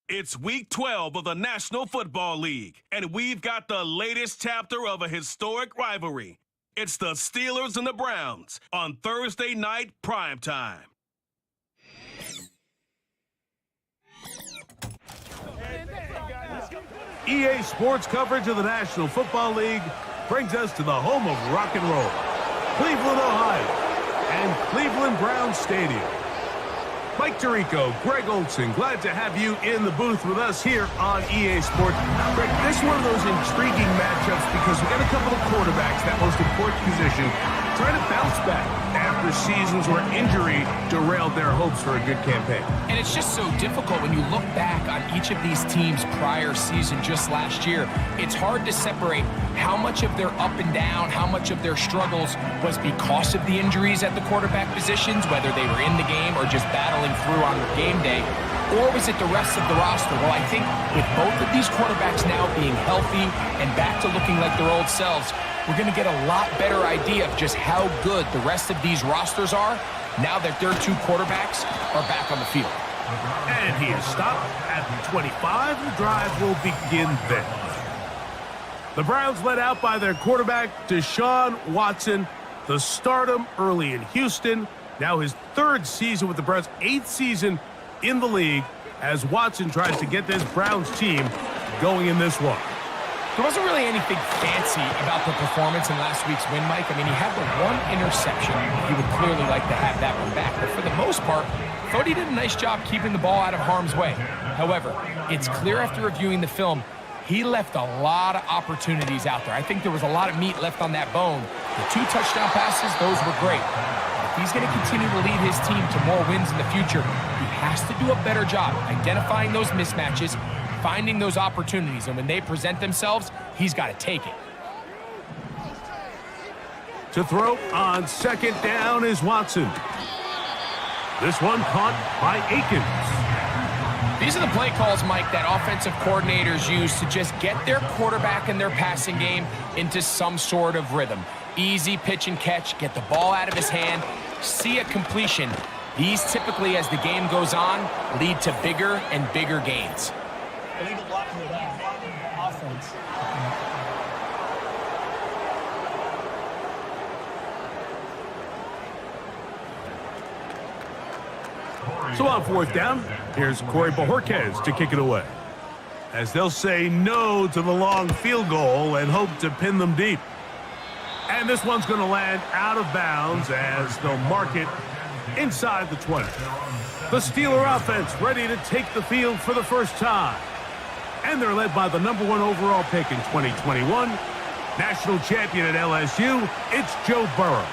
It's week 12 of the National Football League, and we've got the latest chapter of a historic rivalry. It's the Steelers and the Browns on Thursday night primetime. EA Sports coverage of the National Football League brings us to the home of rock and roll, Cleveland, Ohio, and Cleveland Browns Stadium. Mike Tirico, Greg Olson, glad to have you in the booth with us here on EA Sports. Greg, this is one of those intriguing matchups because we got a couple of quarterbacks, that most important position, trying to bounce back after seasons where injury derailed their hopes for a good campaign. And it's just so difficult when you look back on each of these teams' prior season just last year. It's hard to separate how much of their up and down, how much of their struggles was because of the injuries at the quarterback positions, whether they were in the game or just battling through on game day, or was it the rest of the roster? Well, I think with both of these quarterbacks now being healthy and back to looking like their old selves, we're going to get a lot better idea of just how good the rest of these rosters are now that their two quarterbacks are back on the field. And he is stopped at the 25. The drive will begin then. The Browns led out by their quarterback, Deshaun Watson, the stardom early in Houston. Now his third season with the Browns, 8th season in the league, as Watson tries to get this Browns team going in this one. There wasn't really anything fancy about the performance in last week's win, Mike. I mean, he had the one interception. He would clearly like to have that one back. But for the most part, I thought he did a nice job keeping the ball out of harm's way. However, it's clear after reviewing the film, he left a lot of opportunities out there. I think there was a lot of meat left on that bone. The 2 touchdown passes, those were great. If he's going to continue to lead his team to more wins in the future, he has to do a better job identifying those mismatches, finding those opportunities, and when they present themselves, he's got to take it. To throw on second down is Watson. This one caught by Akins. These are the play calls, Mike, that offensive coordinators use to just get their quarterback and their passing game into some sort of rhythm. Easy pitch and catch, get the ball out of his hand, see a completion. These typically, as the game goes on, lead to bigger and bigger gains. Illegal blocking of offense. So on fourth down, here's Corey Bojorquez to kick it away, as they'll say no to the long field goal and hope to pin them deep. And this one's going to land out of bounds as they'll mark it inside the 20. The Steeler offense ready to take the field for the first time. And they're led by the #1 overall pick in 2021, national champion at LSU, it's Joe Burrow.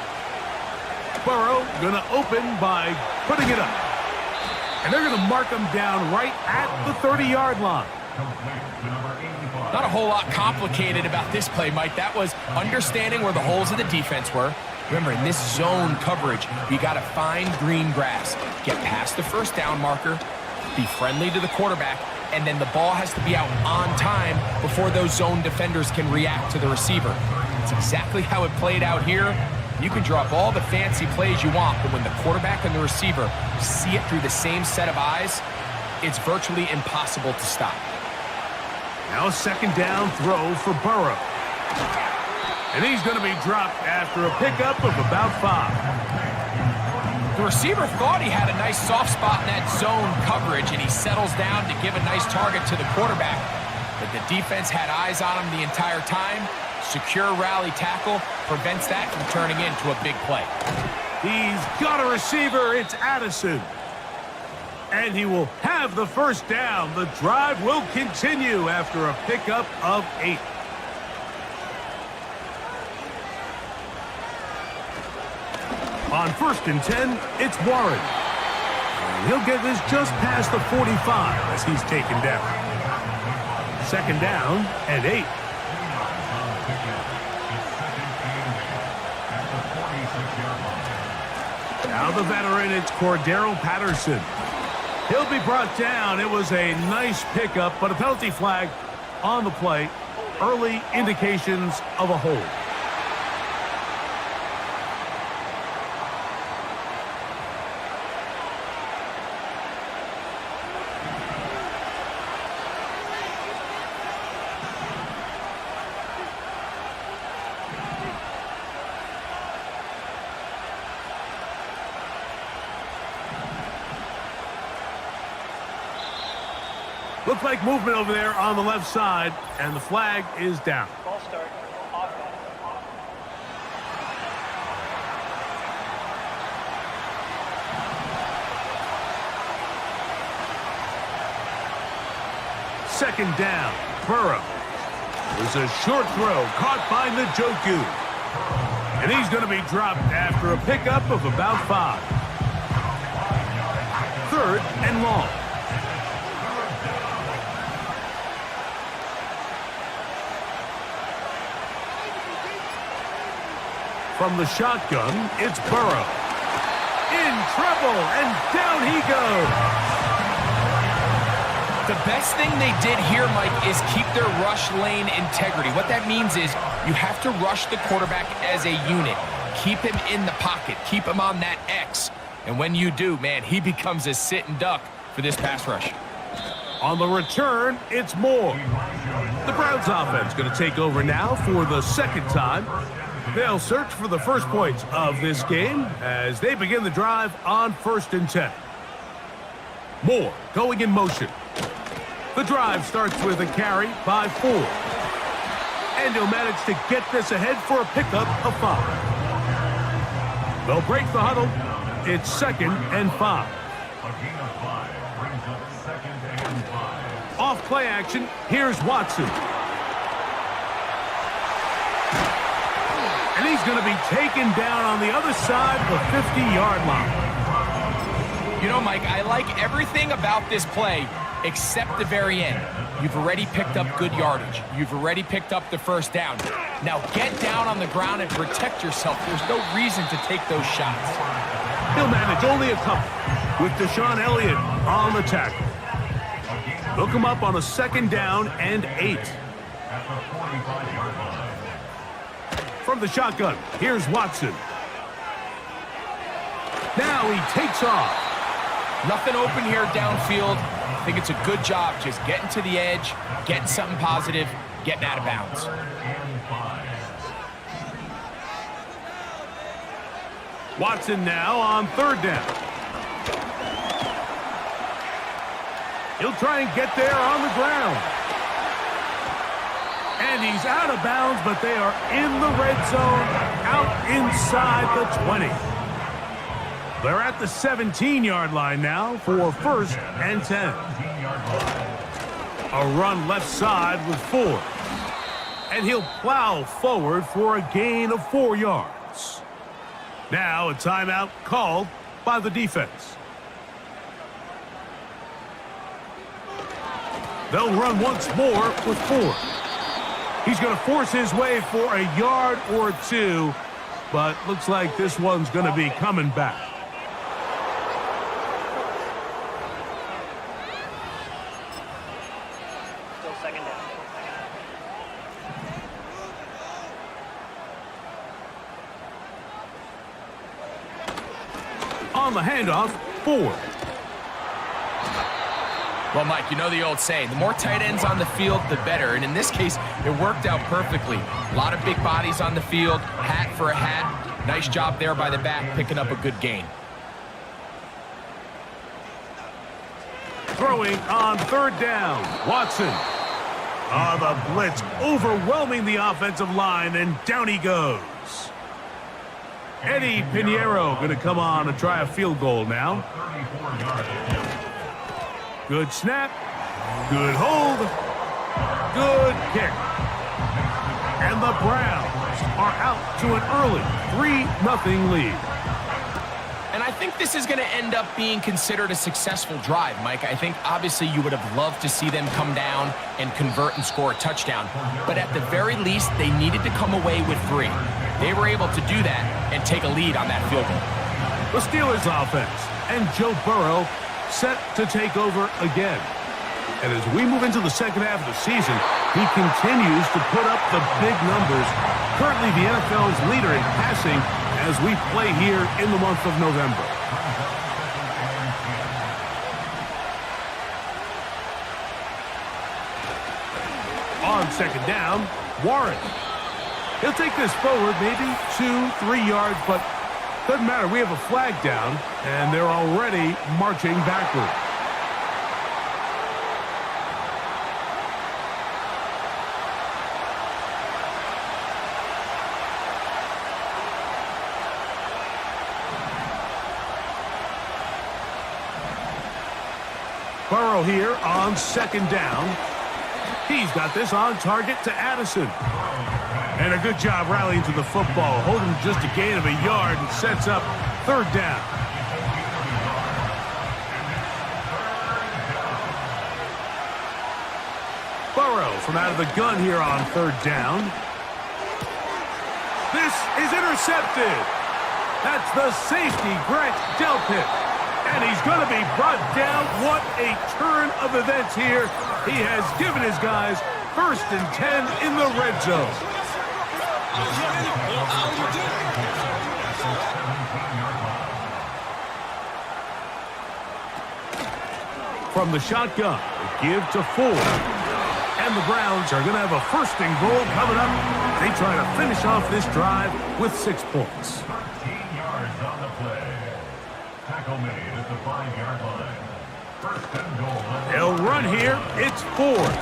Burrow going to open by putting it up. And they're going to mark him down right at the 30-yard line. Not a whole lot complicated about this play, Mike. That was understanding where the holes of the defense were. Remember, in this zone coverage, you got to find green grass, get past the first down marker, be friendly to the quarterback, and then the ball has to be out on time before those zone defenders can react to the receiver. It's exactly how it played out here. You can draw up all the fancy plays you want, but when the quarterback and the receiver see it through the same set of eyes, it's virtually impossible to stop. Now a second down throw for Burrow. And he's going to be dropped after a pickup of about 5. The receiver thought he had a nice soft spot in that zone coverage, and he settles down to give a nice target to the quarterback. But the defense had eyes on him the entire time. Secure rally tackle prevents that from turning into a big play. He's got a receiver. It's Addison. And he will have the first down. The drive will continue after a pickup of 8. On 1st and 10, it's Warren. And he'll get this just past the 45 as he's taken down. 2nd down and 8. Now the veteran, it's Cordero Patterson. He'll be brought down. It was a nice pickup, but a penalty flag on the play. Early indications of a hold. Looks like movement over there on the left side, and the flag is down. Ball start. Offense. Second down, Burrow. There's a short throw caught by Njoku. And he's going to be dropped after a pickup of about 5. 3rd and long. From the shotgun, it's Burrow. In trouble, and down he goes. The best thing they did here, Mike, is keep their rush lane integrity. What that means is you have to rush the quarterback as a unit. Keep him in the pocket. Keep him on that X. And when you do, man, he becomes a sit and duck for this pass rush. On the return, it's Moore. The Browns offense going to take over now for the 2nd time. They'll search for the first points of this game as they begin the drive on 1st and 10. Moore going in motion. The drive starts with a carry by 4. And he'll manage to get this ahead for a pickup of 5. They'll break the huddle. It's 2nd and 5. Off play action, here's Watson. And he's going to be taken down on the other side of the 50-yard line. You know, Mike, I like everything about this play except the very end. You've already picked up good yardage. You've already picked up the 1st down. Now get down on the ground and protect yourself. There's no reason to take those shots. He'll manage only a couple with Deshaun Elliott on the tackle. They'll come up on a 2nd down and 8. From the shotgun, here's Watson. Now he takes off. Nothing open here downfield. I think it's a good job just getting to the edge, getting something positive, getting out of bounds. Watson now on 3rd down. He'll try and get there on the ground. And he's out of bounds, but they are in the red zone, out inside the 20. They're at the 17-yard line now for 1st and 10. A run left side with 4. And he'll plow forward for a gain of 4 yards. Now a timeout called by the defense. They'll run once more with 4. He's going to force his way for a yard or 2, but looks like this one's going to be coming back. Still 2nd down. On the handoff, Ford. Well, Mike, you know the old saying, the more tight ends on the field, the better. And in this case, it worked out perfectly. A lot of big bodies on the field, hat for a hat. Nice job there by the back, picking up a good gain. Throwing on 3rd down, Watson. The blitz overwhelming the offensive line, and down he goes. Eddie Pinheiro going to come on and try a field goal now. Good snap, good hold, good kick. And the Browns are out to an early 3-0 lead. And I think this is going to end up being considered a successful drive, Mike. I think obviously you would have loved to see them come down and convert and score a touchdown. But at the very least, they needed to come away with 3. They were able to do that and take a lead on that field goal. The Steelers offense and Joe Burrow set to take over again. And as we move into the second half of the season, he continues to put up the big numbers. Currently the NFL's leader in passing as we play here in the month of November. On second down, Warren. He'll take this forward maybe 2-3 yards, but doesn't matter. We have a flag down, and they're already marching backward. Burrow here on second down. He's got this on target to Addison. And a good job rallying to the football, holding just a gain of a yard and sets up third down. Burrow from out of the gun here on third down. This is intercepted. That's the safety, Grant Delpit. And he's going to be brought down. What a turn of events here. He has given his guys 1st and 10 in the red zone. From the shotgun, give to Ford. And the Browns are going to have a 1st and goal coming up. They try to finish off this drive with 6 points. 13 yards on the play. Tackle made at the 5-yard line. 1st and goal. They'll run here. It's Ford.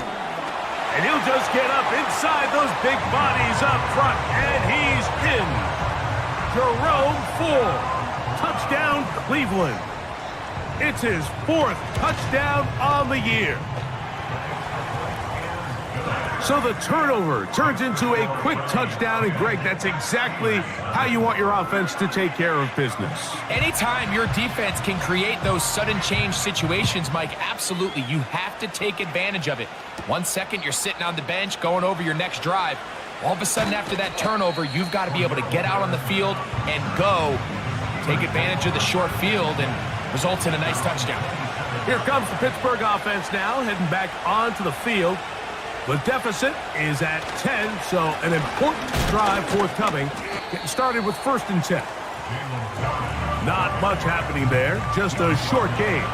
And he'll just get up inside those big bodies up front. And he's in. Jerome Ford. Touchdown, Cleveland. It's his 4th touchdown on the year. So the turnover turns into a quick touchdown. And, Greg, that's exactly how you want your offense to take care of business. Anytime your defense can create those sudden change situations, Mike, absolutely, you have to take advantage of it. 1 second, you're sitting on the bench going over your next drive. All of a sudden, after that turnover, you've got to be able to get out on the field and go. Take advantage of the short field and results in a nice touchdown. Here comes the Pittsburgh offense now, heading back onto the field. The deficit is at 10, so an important drive forthcoming. Getting started with 1st and 10. Not much happening there, just a short gain.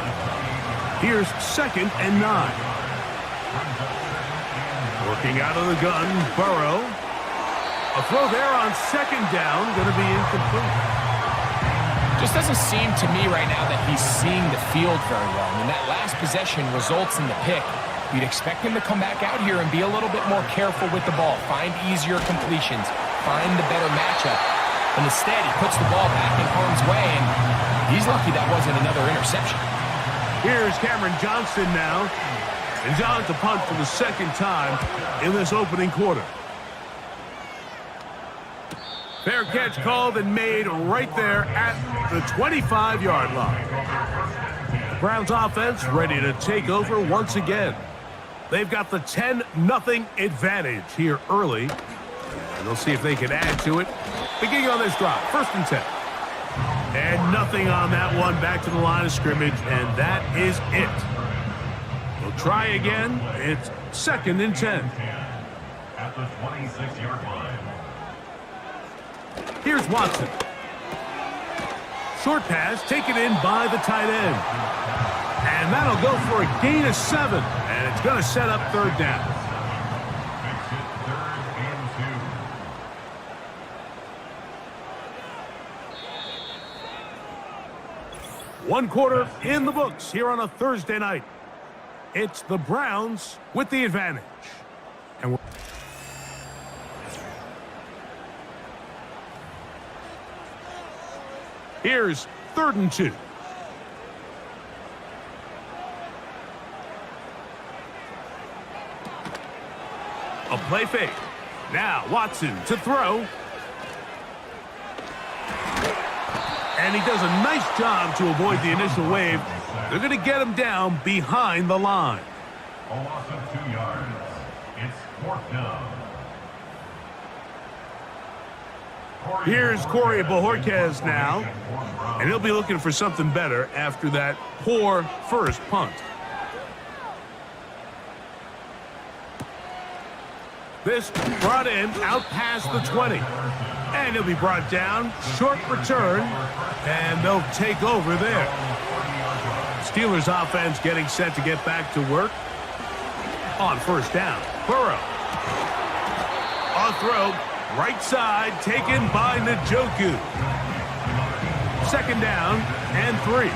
Here's 2nd and 9. Working out of the gun, Burrow. A throw there on 2nd down, going to be incomplete. Just doesn't seem to me right now that he's seeing the field very well. I mean, that last possession results in the pick. You'd expect him to come back out here and be a little bit more careful with the ball, find easier completions, find the better matchup. And instead, he puts the ball back in harm's way, and he's lucky that wasn't another interception. Here's Cameron Johnston now. And John to punt for the 2nd time in this opening quarter. Fair catch called and made right there at the 25-yard line. The Browns offense ready to take over once again. They've got the 10-0 advantage here early. And they'll see if they can add to it. Beginning on this drive, 1st and 10. And nothing on that one, back to the line of scrimmage, and that is it. We'll try again. It's 2nd and 10. At the 26-yard line. Here's Watson. Short pass taken in by the tight end. And that'll go for a gain of 7. And it's going to set up 3rd down. Makes it 3rd and 2. 1 quarter in the books here on a Thursday night. It's the Browns with the advantage. And here's 3rd and 2. A play fake. Now Watson to throw. And he does a nice job to avoid the initial wave. They're going to get him down behind the line. A loss of 2 yards. It's 4th down. Here's Corey Bojorquez now, and he'll be looking for something better after that poor first punt. This brought in out past the 20, and he'll be brought down, short return, and they'll take over there. Steelers offense getting set to get back to work. On first down, Burrow. On throw, right side, taken by Njoku. Second down and 3.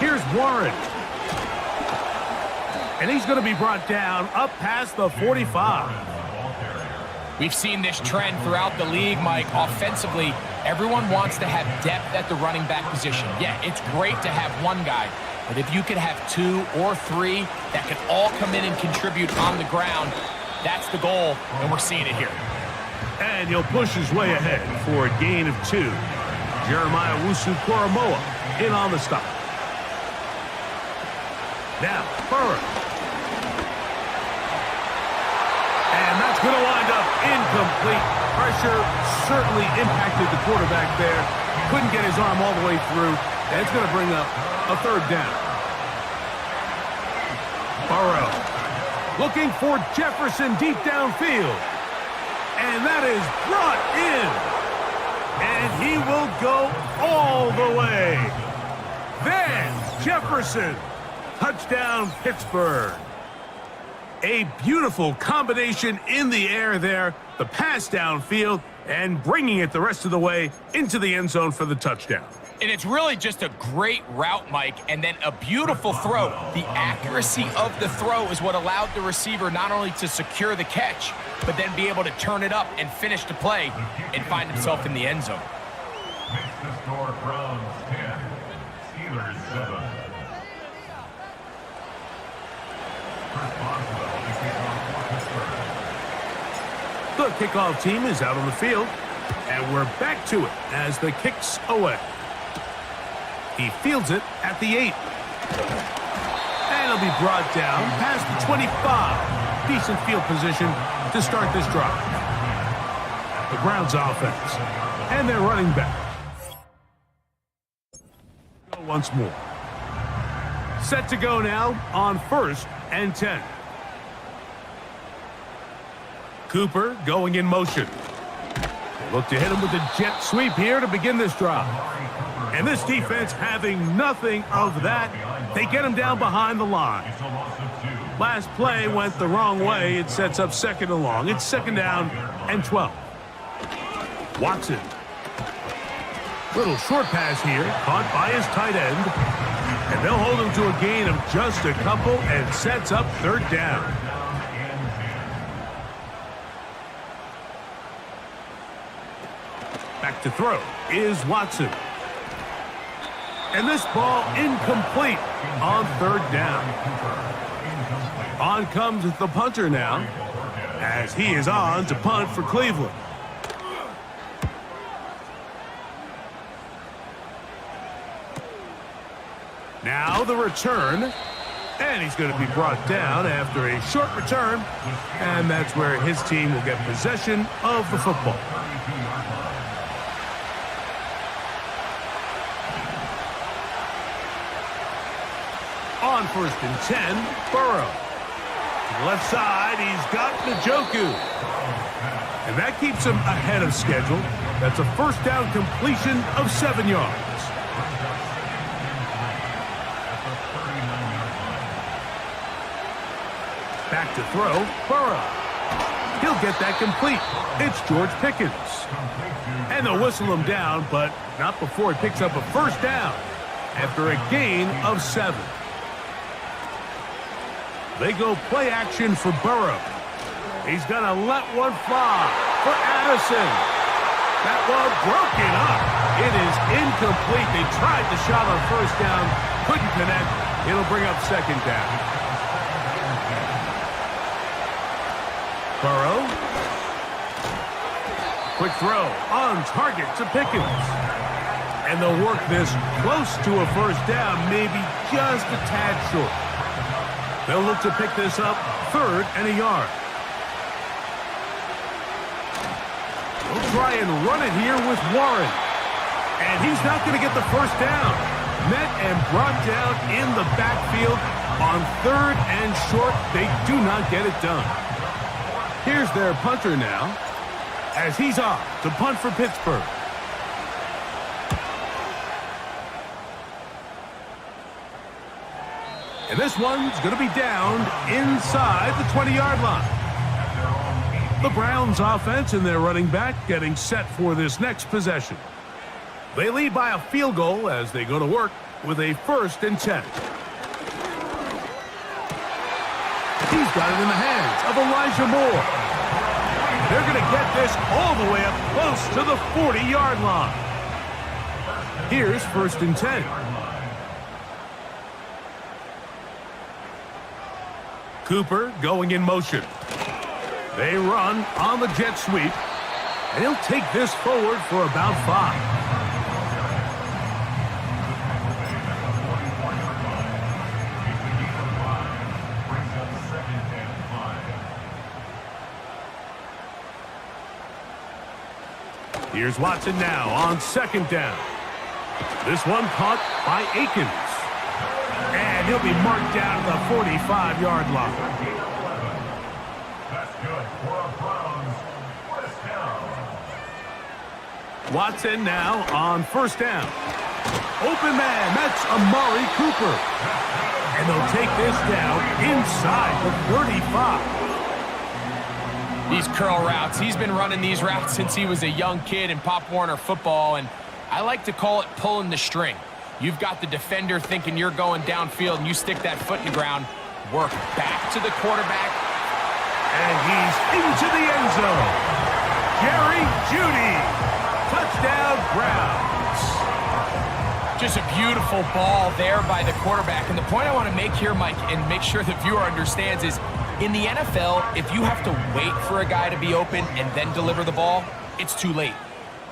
Here's Warren. And he's going to be brought down up past the 45. We've seen this trend throughout the league, Mike. Offensively, everyone wants to have depth at the running back position. Yeah, it's great to have one guy, but if you could have 2 or 3 that could all come in and contribute on the ground, that's the goal, and we're seeing it here. And he'll push his way ahead for a gain of 2. Jeremiah Owusu-Koramoah in on the stop. Now, Burrow. And that's going to wind up incomplete. Pressure certainly impacted the quarterback there. Couldn't get his arm all the way through. And it's going to bring up a 3rd down. Burrow looking for Jefferson deep downfield. And that is brought in. And he will go all the way. Then Jefferson. Touchdown, Pittsburgh. A beautiful combination in the air there. The pass downfield and bringing it the rest of the way into the end zone for the touchdown. And it's really just a great route, Mike, and then a beautiful throw. The accuracy of the throw is what allowed the receiver not only to secure the catch, but then be able to turn it up and finish the play and find himself in the end zone. Makes the score Browns 10, Steelers 7. The kickoff team is out on the field, and we're back to it as the kick's away. He fields it at the 8. And he'll be brought down past the 25. Decent field position to start this drive. The Browns offense and their running back. Go once more. Set to go now on 1st and 10. Cooper going in motion. They look to hit him with a jet sweep here to begin this drive. And this defense having nothing of that. They get him down behind the line. Last play went the wrong way. It sets up 2nd and long. It's 2nd down and 12. Watson. Little short pass here, caught by his tight end. And they'll hold him to a gain of just a couple and sets up 3rd down. Back to throw is Watson. And this ball incomplete on 3rd down. On comes the punter now as he is on to punt for Cleveland. Now the return, and he's going to be brought down after a short return, and that's where his team will get possession of the football. On 1st and 10, Burrow. To the left side, he's got Njoku. And that keeps him ahead of schedule. That's a 1st down completion of 7 yards. Back to throw, Burrow. He'll get that complete. It's George Pickens. And they'll whistle him down, but not before he picks up a 1st down after a gain of 7. They go play action for Burrow. He's going to let one fly for Addison. That one broken up. It is incomplete. They tried the shot on 1st down, couldn't connect. It'll bring up 2nd down. Burrow. Quick throw on target to Pickens. And they'll work this close to a first down, maybe just a tad short. They'll look to pick this up 3rd and a yard. They'll try and run it here with Warren. And he's not going to get the first down. Met and brought down in the backfield on 3rd and short. They do not get it done. Here's their punter now, as he's off to punt for Pittsburgh. And this one's going to be down inside the 20-yard line. The Browns offense and their running back getting set for this next possession. They lead by a field goal as they go to work with a 1st and 10. He's got it in the hands of Elijah Moore. They're going to get this all the way up close to the 40-yard line. Here's 1st and 10. Cooper going in motion. They run on the jet sweep, and he'll take this forward for about 5. Here's Watson now on 2nd down. This one caught by Akins. And he'll be marked down to the 45-yard line. That's good for a Browns first down. Watson now on 1st down. Open man, that's Amari Cooper. And they'll take this down inside the 35. These curl routes, he's been running these routes since he was a young kid in Pop Warner football, and I like to call it pulling the string. You've got the defender thinking you're going downfield, and you stick that foot in the ground, work back to the quarterback. And he's into the end zone. Jerry Jeudy. Touchdown, Browns. Just a beautiful ball there by the quarterback. And the point I want to make here, Mike, and make sure the viewer understands is, in the NFL, if you have to wait for a guy to be open and then deliver the ball, it's too late.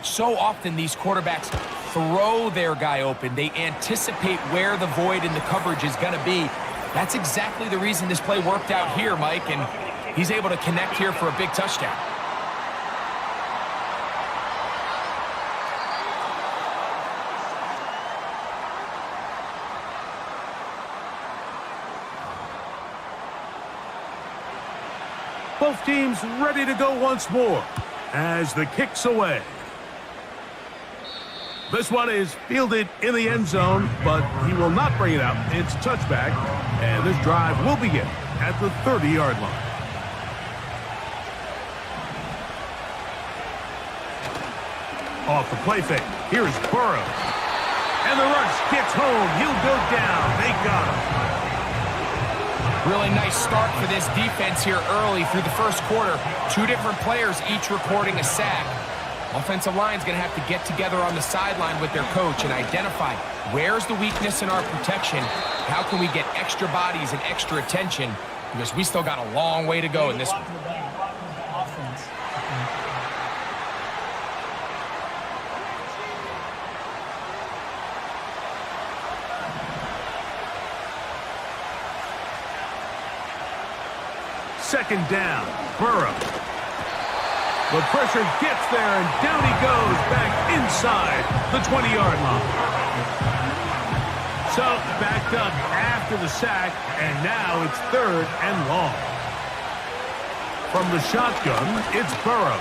So often these quarterbacks throw their guy open. They anticipate where the void in the coverage is going to be. That's exactly the reason this play worked out here, Mike, and he's able to connect here for a big touchdown. Both teams ready to go once more as the kick's away. This one is fielded in the end zone, but he will not bring it out. It's a touchback, and this drive will begin at the 30-yard line. Off the play fake, here's Burrow. And the rush gets home. He'll go down. They got him. Really nice start for this defense here early through the first quarter. 2 different players each recording a sack. Offensive line's going to have to get together on the sideline with their coach and identify where's the weakness in our protection. How can we get extra bodies and extra attention? Because we still got a long way to go in this one. Second down, Burrow. The pressure gets there, and down he goes back inside the 20-yard line. So, backed up after the sack, and now it's 3rd and long. From the shotgun, it's Burrow.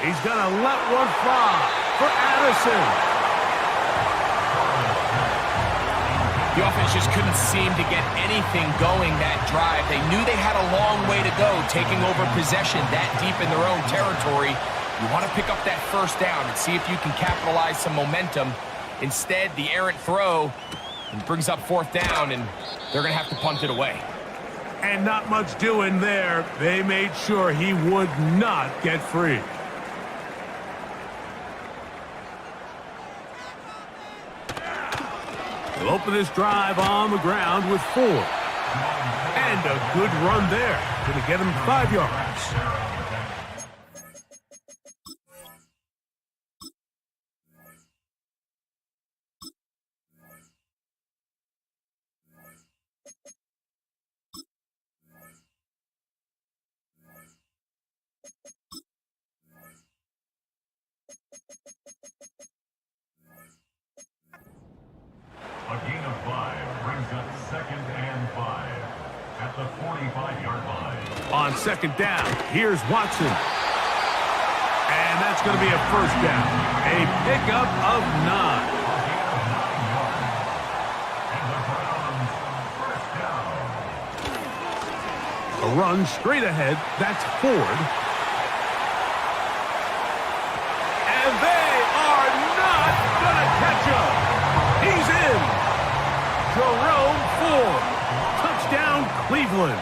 He's going to let one fly for Addison. The offense just couldn't seem to get anything going that drive. They knew they had a long way to go taking over possession that deep in their own territory. You want to pick up that first down and see if you can capitalize some momentum. Instead, the errant throw brings up 4th down, and they're going to have to punt it away. And not much doing there. They made sure he would not get free. They'll open this drive on the ground with 4. And And a good run there. Going to get him 5 yards. A gain of 5 brings up 2nd and 5 at the 45-yard line. On 2nd down, here's Watson. And that's going to be a 1st down. A pickup of 9. And the Browns 1st down. A run straight ahead. That's Ford. And they are not going to catch him. He's in. Jerome Ford. Touchdown, Cleveland.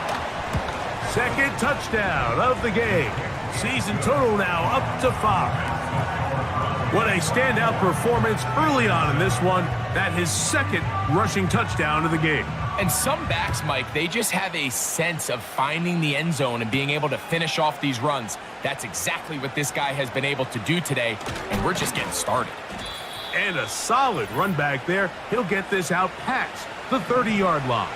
2nd touchdown of the game. Season total now up to 5. What a standout performance early on in this one. That his 2nd rushing touchdown of the game. And some backs, Mike, they just have a sense of finding the end zone and being able to finish off these runs. That's exactly what this guy has been able to do today, and we're just getting started. And a solid run back there. He'll get this out past the 30-yard line.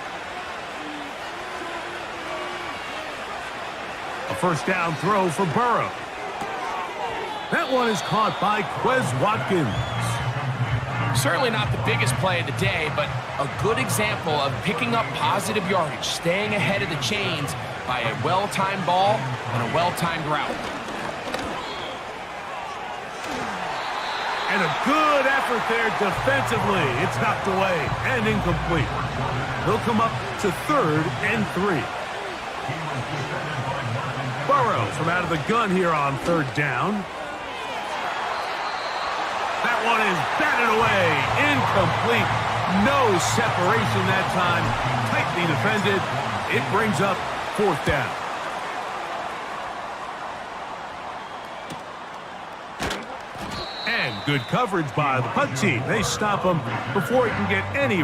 A 1st down throw for Burrow. That one is caught by Quez Watkins. Certainly not the biggest play of the day, but a good example of picking up positive yardage, staying ahead of the chains by a well-timed ball and a well-timed route. And a good effort there defensively. It's knocked away and incomplete. They'll come up to 3rd and 3. Burrow from out of the gun here on 3rd down. That one is batted away. Incomplete. No separation that time. Tightly defended. It brings up 4th down. And good coverage by the punt team. They stop him before he can get any